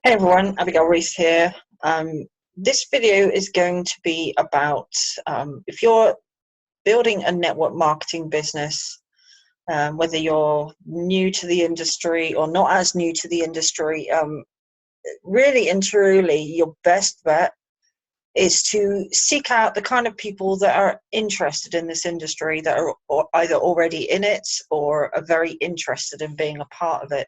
Hey everyone, Abigail Reese here. This video is going to be about if you're building a network marketing business, whether you're new to the industry or not as new to the industry, really and truly your best bet is to seek out the kind of people that are interested in this industry, that are either already in it or are very interested in being a part of it.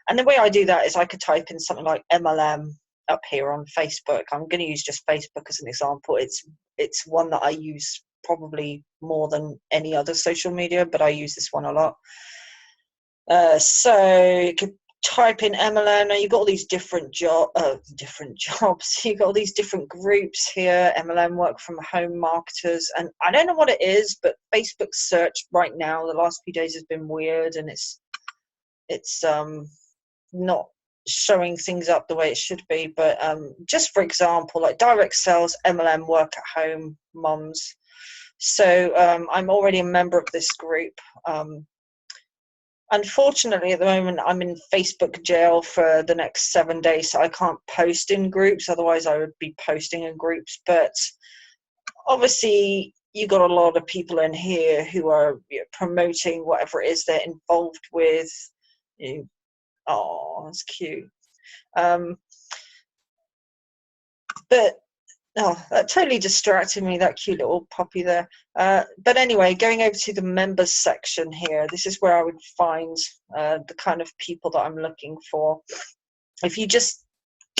And the way I do that is I could type in something like MLM up here on Facebook. I'm going to use just Facebook as an example. It's one that I use probably more than any other social media, but I use this one a lot. So you could type in MLM. Now you've got all these different jobs. You've got all these different groups here. MLM, work from home marketers, and I don't know what it is, but Facebook search right now the last few days has been weird, and it's not showing things up the way it should be. But just for example, like direct sales, MLM, work at home mums. So I'm already a member of this group. Unfortunately, at the moment, I'm in Facebook jail for the next 7 days, so I can't post in groups. Otherwise, I would be posting in groups. But obviously, you got a lot of people in here who are promoting whatever it is they're involved with. Oh, that's cute. But that totally distracted me, that cute little puppy there. But anyway, going over to the members section here, this is where I would find the kind of people that I'm looking for. If you just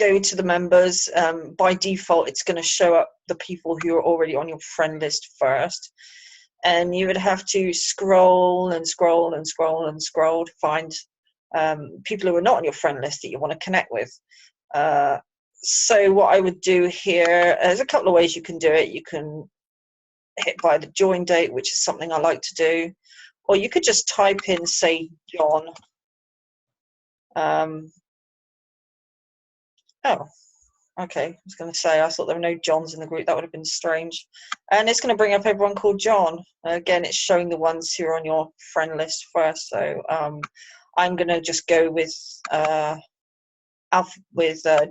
go to the members, by default, it's going to show up the people who are already on your friend list first. And you would have to scroll and scroll and scroll and scroll to find people who are not on your friend list that you want to connect with. So what I would do here, there's a couple of ways you can do it. You can hit by the join date, which is something I like to do, or you could just type in, say, John. Oh, okay. I was going to say, I thought there were no Johns in the group. That would have been strange. And it's going to bring up everyone called John. Again, it's showing the ones who are on your friend list first. So I'm going to just go with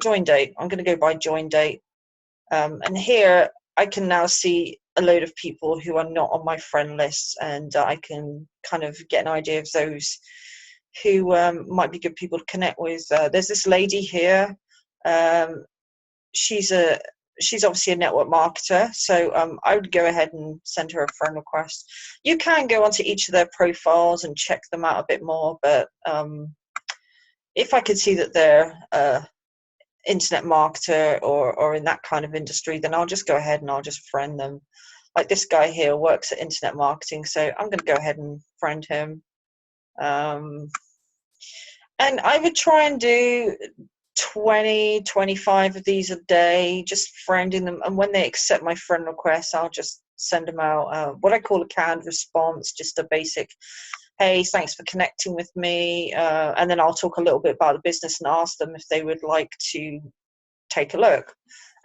join date. I'm going to go by join date. And here I can now see a load of people who are not on my friend list, and I can kind of get an idea of those who might be good people to connect with. There's this lady here. She's obviously a network marketer, so I would go ahead and send her a friend request. You can go onto each of their profiles and check them out a bit more, but if I could see that they're internet marketer or in that kind of industry, then I'll just go ahead and I'll just friend them. Like this guy here works at internet marketing, so I'm going to go ahead and friend him. And I would try and do 20-25 of these a day, just friending them, and when they accept my friend request, I'll just send them out what I call a canned response, just a basic, hey, thanks for connecting with me, and then I'll talk a little bit about the business and ask them if they would like to take a look.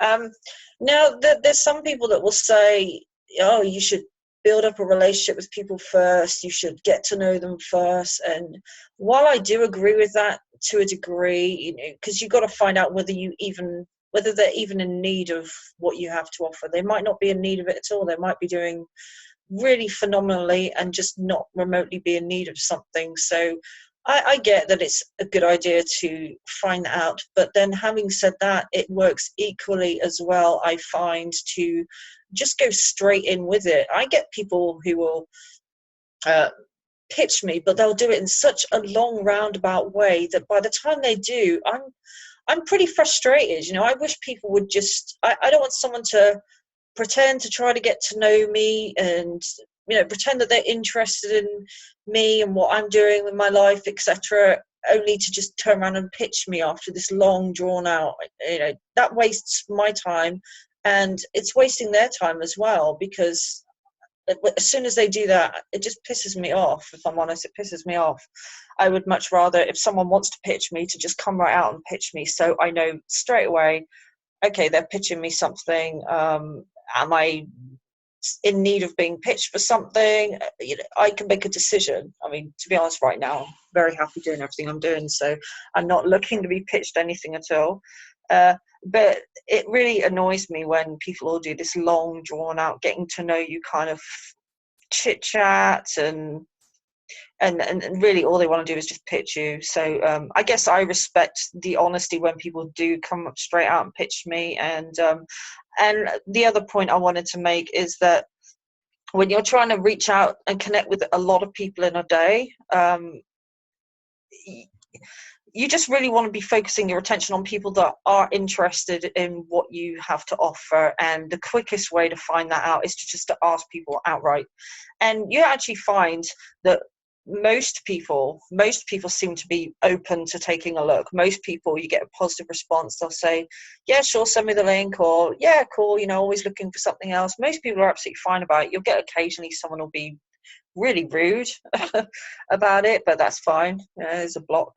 Now, there's some people that will say, oh, you should build up a relationship with people first, you should get to know them first. And while I do agree with that to a degree, because you've got to find out whether they're even in need of what you have to offer. They might not be in need of it at all. They might be doing really phenomenally and just not remotely be in need of something. So I get that it's a good idea to find that out, but then having said that, it works equally as well, I find, to just go straight in with it. I get people who will pitch me, but they'll do it in such a long roundabout way that by the time they do, I'm pretty frustrated. I wish people would just, I don't want someone to pretend to try to get to know me and pretend that they're interested in me and what I'm doing with my life, etc., only to just turn around and pitch me after this long drawn out. That wastes my time, and it's wasting their time as well, because as soon as they do that, it just pisses me off. If I'm honest, it pisses me off. I would much rather, if someone wants to pitch me, to just come right out and pitch me, so I know straight away, okay, they're pitching me something. Am I in need of being pitched for something, I can make a decision. I mean, to be honest, right now, I'm very happy doing everything I'm doing, so I'm not looking to be pitched anything at all. But it really annoys me when people all do this long, drawn out, getting to know you kind of chit chat, and really all they want to do is just pitch you. So I guess I respect the honesty when people do come up straight out and pitch me. And the other point I wanted to make is that when you're trying to reach out and connect with a lot of people in a day, you just really want to be focusing your attention on people that are interested in what you have to offer. And the quickest way to find that out is to ask people outright. And you actually find that most people seem to be open to taking a look. Most people, you get a positive response. They'll say, yeah, sure, send me the link, or yeah, cool, always looking for something else. Most people are absolutely fine about it. You'll get occasionally someone will be really rude about it, but that's fine. There's a block.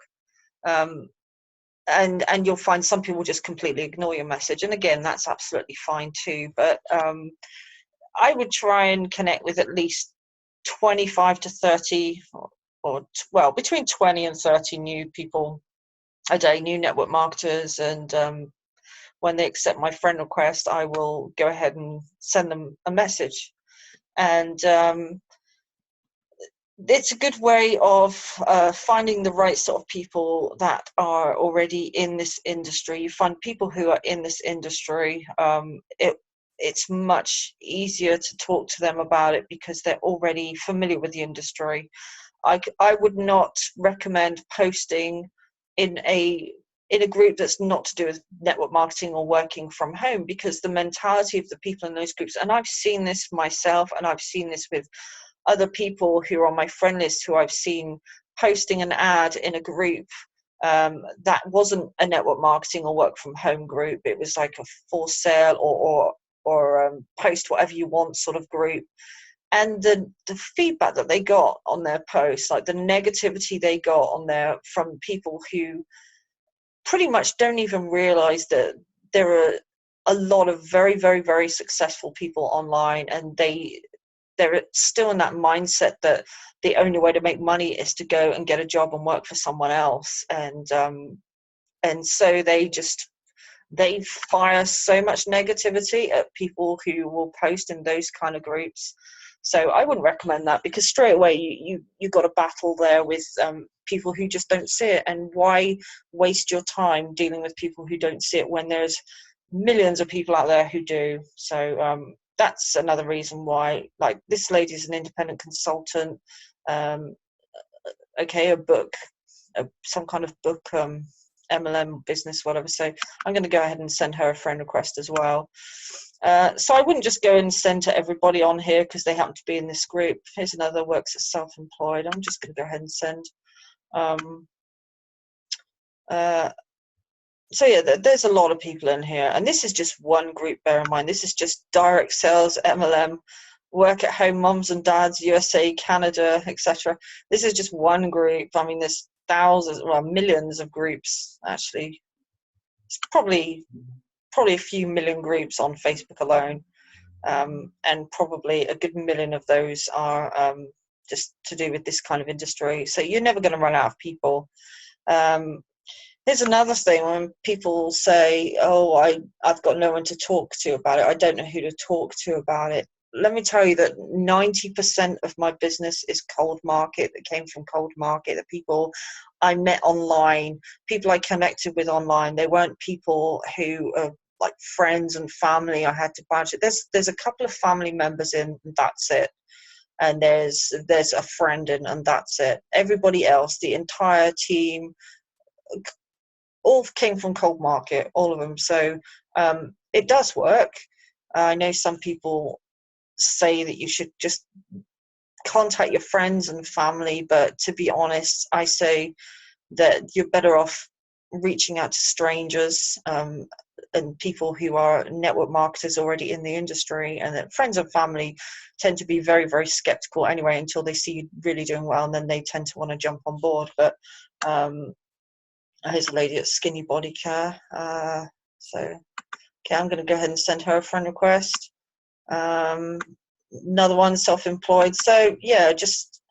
And you'll find some people just completely ignore your message, and again, that's absolutely fine too. But I would try and connect with at least 25 to 30 or well, between 20 and 30 new people a day, new network marketers. And when they accept my friend request, I will go ahead and send them a message. And it's a good way of finding the right sort of people that are already in this industry. You find people who are in this industry, it's much easier to talk to them about it because they're already familiar with the industry. I would not recommend posting in a group that's not to do with network marketing or working from home, because the mentality of the people in those groups, and I've seen this myself, and I've seen this with other people who are on my friend list who I've seen posting an ad in a group that wasn't a network marketing or work from home group. It was like a for sale or post whatever you want sort of group. And the feedback that they got on their posts, like the negativity they got on there from people who pretty much don't even realize that there are a lot of very, very, very successful people online, and they're still in that mindset that the only way to make money is to go and get a job and work for someone else. And so they fire so much negativity at people who will post in those kind of groups. So I wouldn't recommend that, because straight away you got a battle there with people who just don't see it. And why waste your time dealing with people who don't see it when there's millions of people out there who do? So that's another reason why, like, this lady's an independent consultant, okay, a book, some kind of book, MLM business, whatever. So I'm going to go ahead and send her a friend request as well. So I wouldn't just go and send to everybody on here because they happen to be in this group. Here's another works as self-employed. I'm just going to go ahead and send. So yeah, there's a lot of people in here, and this is just one group. Bear in mind, this is just direct sales, MLM, work at home, mums and dads, USA, Canada, etc. This is just one group. I mean, there's thousands, well, millions of groups actually. It's probably a few million groups on Facebook alone, and probably a good million of those are just to do with this kind of industry. So you're never going to run out of people. Here's another thing: when people say, oh, I've got no one to talk to about it, I don't know who to talk to about it. Let me tell you that 90% of my business is cold market, that came from cold market, the people I met online, people I connected with online. They weren't people who are like friends and family I had to badge it. There's a couple of family members in, and that's it. And there's a friend in, and that's it. Everybody else, the entire team, all came from cold market, all of them. So it does work. I know some people say that you should just contact your friends and family, but to be honest, I say that you're better off reaching out to strangers and people who are network marketers already in the industry. And that friends and family tend to be very, very skeptical anyway until they see you really doing well, and then they tend to want to jump on board. But here's a lady at Skinny Body Care. So okay, I'm going to go ahead and send her a friend request. another one self-employed. So yeah, just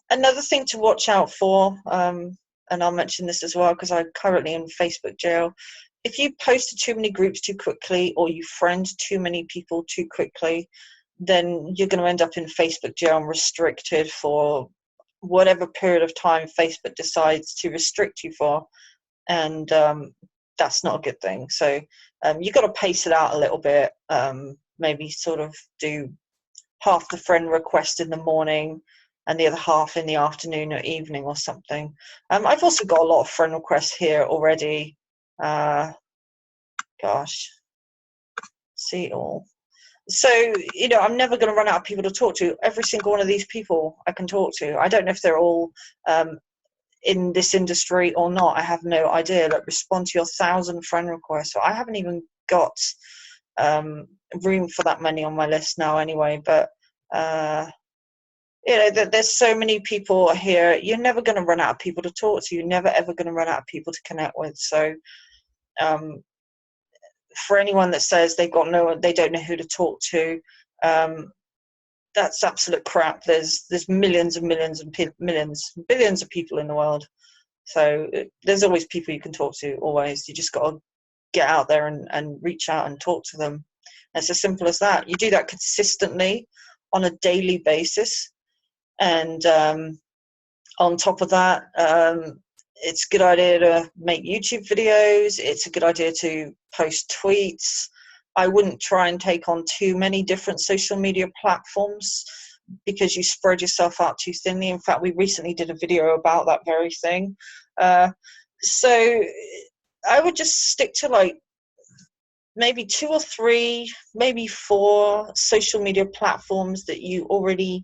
another thing to watch out for. And I'll mention this as well because I'm currently in Facebook jail. If you post to too many groups too quickly, or you friend too many people too quickly, then you're going to end up in Facebook jail and restricted for whatever period of time Facebook decides to restrict you for. And that's not a good thing. So you've got to pace it out a little bit. Maybe sort of do half the friend request in the morning and the other half in the afternoon or evening or something. I've also got a lot of friend requests here already. Gosh, see it all. So, you know, I'm never going to run out of people to talk to. Every single one of these people I can talk to. I don't know if they're all in this industry or not. I have no idea. Like, respond to your 1,000 friend requests. So I haven't even got room for that many on my list now anyway. But, you know, there's so many people here. You're never going to run out of people to talk to. You're never, ever going to run out of people to connect with. So, for anyone that says they don't know who to talk to, that's absolute crap. There's millions and millions and billions of people in the world. So there's always people you can talk to, always. You just got to get out there and reach out and talk to them. It's as simple as that. You do that consistently on a daily basis. And on top of that, it's a good idea to make YouTube videos. It's a good idea to post tweets. I wouldn't try and take on too many different social media platforms because you spread yourself out too thinly. In fact, we recently did a video about that very thing. So I would just stick to like maybe 2 or 3, maybe 4 social media platforms that you already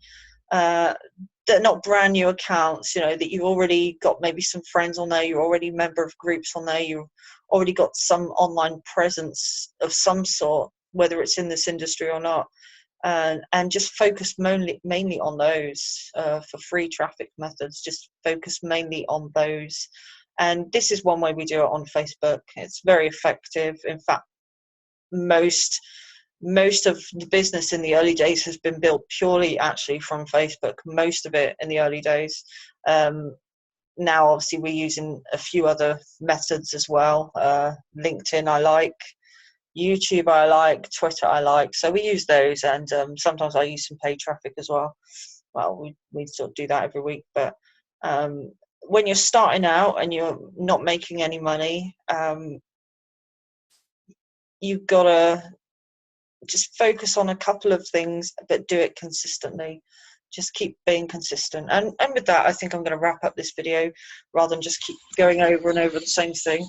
they're not brand new accounts, you know, that you've already got maybe some friends on there, you're already a member of groups on there, you've already got some online presence of some sort, whether it's in this industry or not, and just focus mainly on those for free traffic methods. Just focus mainly on those. And this is one way we do it on Facebook. It's very effective. In fact, most of the business in the early days has been built purely actually from Facebook, most of it in the early days. Now obviously we're using a few other methods as well. LinkedIn I like, YouTube I like, Twitter I like, so we use those, and sometimes I use some paid traffic as well. Well, we sort of do that every week. But when you're starting out and you're not making any money, you've got to just focus on a couple of things, but do it consistently. Just keep being consistent. And with that, I think I'm going to wrap up this video rather than just keep going over and over the same thing.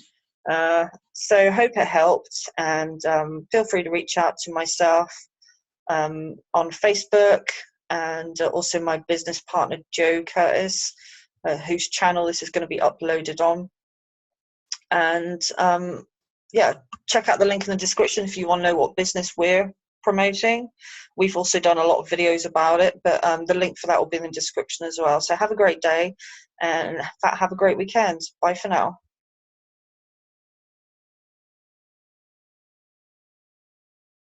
So hope it helped, and feel free to reach out to myself on Facebook, and also my business partner Joe Curtis, whose channel this is going to be uploaded on. And yeah, check out the link in the description if you want to know what business we're promoting. We've also done a lot of videos about it, but the link for that will be in the description as well. So have a great day, and have a great weekend. Bye for now.